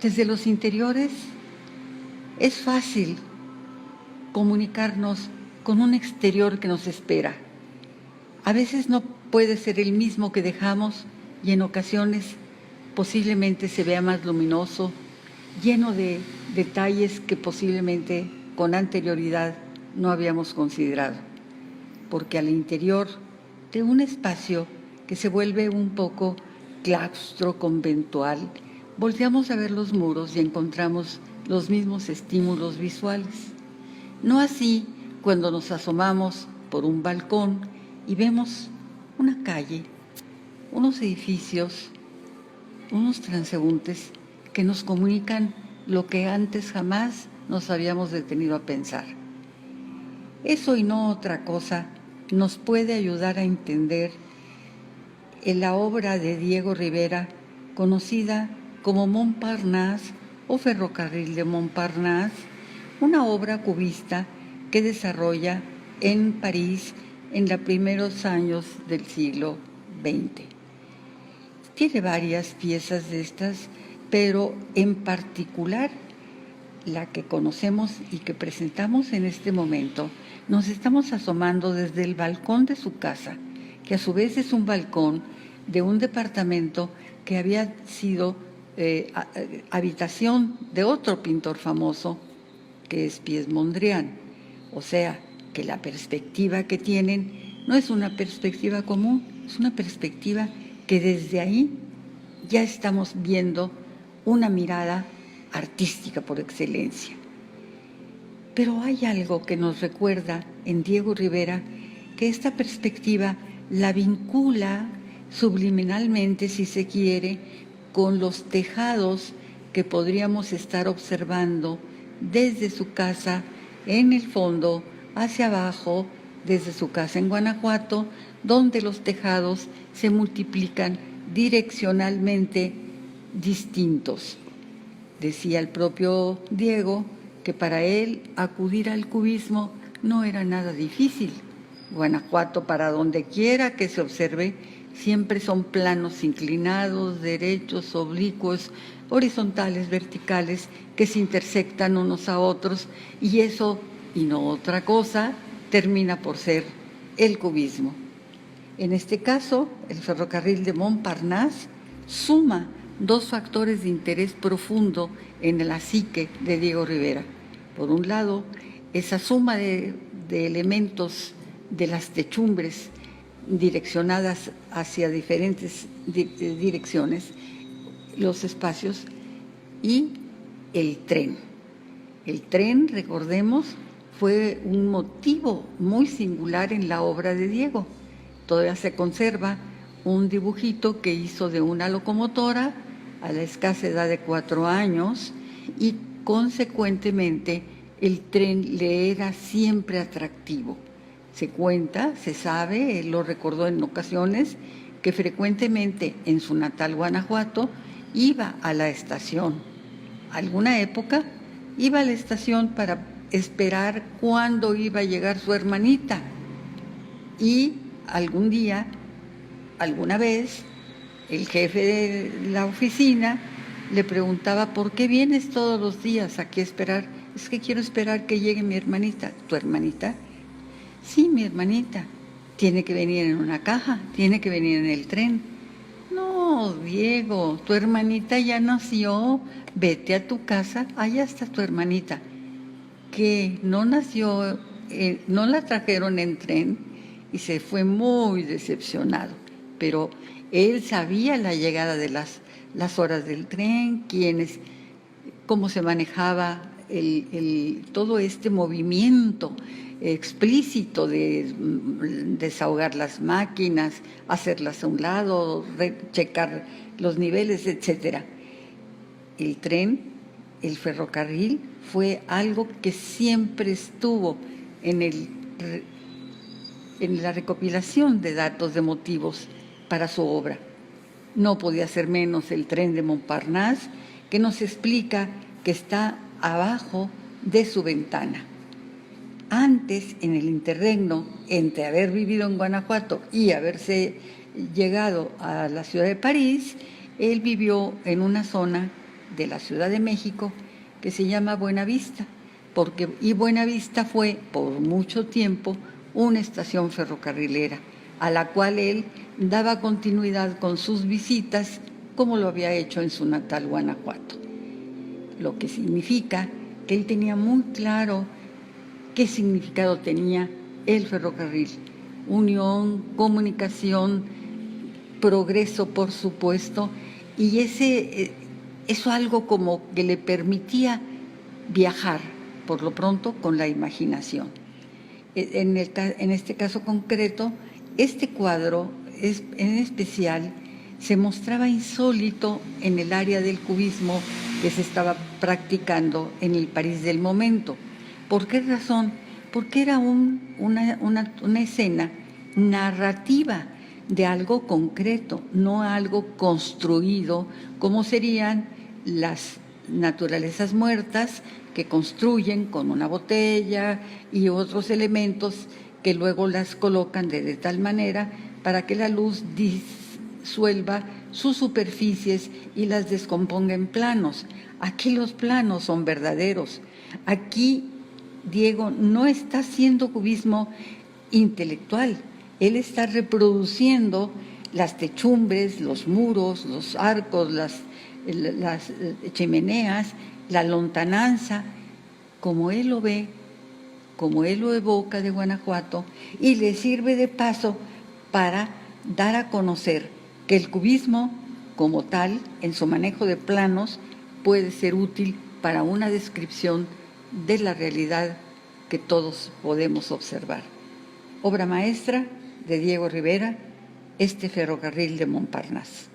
Desde los interiores es fácil comunicarnos con un exterior que nos espera. A veces no puede ser el mismo que dejamos y en ocasiones posiblemente se vea más luminoso, lleno de detalles que posiblemente con anterioridad no habíamos considerado. Porque al interior de un espacio que se vuelve un poco claustro conventual, volteamos a ver los muros y encontramos los mismos estímulos visuales. No así cuando nos asomamos por un balcón y vemos una calle, unos edificios, unos transeúntes que nos comunican lo que antes jamás nos habíamos detenido a pensar. Eso y no otra cosa nos puede ayudar a entender en la obra de Diego Rivera, conocida como Montparnasse o Ferrocarril de Montparnasse, una obra cubista que desarrolla en París en los primeros años del siglo XX. Tiene varias piezas de estas, pero en particular la que conocemos y que presentamos en este momento, nos estamos asomando desde el balcón de su casa, que a su vez es un balcón de un departamento que había sido habitación de otro pintor famoso, que es Piers Mondrian. O sea, que la perspectiva que tienen no es una perspectiva común, es una perspectiva que desde ahí ya estamos viendo una mirada artística por excelencia. Pero hay algo que nos recuerda en Diego Rivera, que esta perspectiva la vincula subliminalmente, si se quiere, con los tejados que podríamos estar observando desde su casa en el fondo hacia abajo, desde su casa en Guanajuato, donde los tejados se multiplican direccionalmente distintos. Decía el propio Diego que para él acudir al cubismo no era nada difícil. Guanajuato, para donde quiera que se observe, siempre son planos inclinados, derechos, oblicuos, horizontales, verticales, que se intersectan unos a otros, y eso, y no otra cosa, termina por ser el cubismo. En este caso, el ferrocarril de Montparnasse suma dos factores de interés profundo en la psique de Diego Rivera. Por un lado, esa suma de elementos de las techumbres direccionadas hacia diferentes direcciones, los espacios, y el tren. El tren, recordemos, fue un motivo muy singular en la obra de Diego. Todavía se conserva un dibujito que hizo de una locomotora a la escasa edad de 4 años y consecuentemente el tren le era siempre atractivo. Se cuenta, se sabe, él lo recordó en ocasiones, que frecuentemente en su natal Guanajuato iba a la estación. Alguna época iba a la estación para esperar cuándo iba a llegar su hermanita y algún día, alguna vez, el jefe de la oficina le preguntaba: ¿por qué vienes todos los días aquí a esperar? Es que quiero esperar que llegue mi hermanita. ¿Tu hermanita? Sí, mi hermanita. Tiene que venir en una caja, tiene que venir en el tren. No, Diego, tu hermanita ya nació, vete a tu casa, allá está tu hermanita. Que no nació, no la trajeron en tren y se fue muy decepcionado, pero él sabía la llegada de las horas del tren, cómo se manejaba todo este movimiento explícito de desahogar las máquinas, hacerlas a un lado, checar los niveles, etc. El tren, el ferrocarril, fue algo que siempre estuvo en la recopilación de datos, de motivos para su obra. No podía ser menos el tren de Montparnasse, que nos explica que está abajo de su ventana. Antes, en el interregno, entre haber vivido en Guanajuato y haberse llegado a la ciudad de París, él vivió en una zona de la Ciudad de México que se llama Buenavista, y Buenavista fue por mucho tiempo una estación ferrocarrilera, a la cual él daba continuidad con sus visitas, como lo había hecho en su natal Guanajuato. Lo que significa que él tenía muy claro qué significado tenía el ferrocarril: unión, comunicación, progreso, por supuesto, y eso algo como que le permitía viajar, por lo pronto, con la imaginación. En este caso concreto, este cuadro en especial se mostraba insólito en el área del cubismo que se estaba practicando en el París del momento. ¿Por qué razón? Porque era una escena narrativa de algo concreto, no algo construido, como serían las naturalezas muertas que construyen con una botella y otros elementos que luego las colocan de tal manera para que la luz disuelva sus superficies y las descomponga en planos. Aquí los planos son verdaderos. Aquí Diego no está haciendo cubismo intelectual, él está reproduciendo las techumbres, los muros, los arcos, las chimeneas, la lontananza, como él lo ve, como él lo evoca de Guanajuato, y le sirve de paso para dar a conocer que el cubismo, como tal, en su manejo de planos, puede ser útil para una descripción de la realidad que todos podemos observar. Obra maestra de Diego Rivera, este ferrocarril de Montparnasse.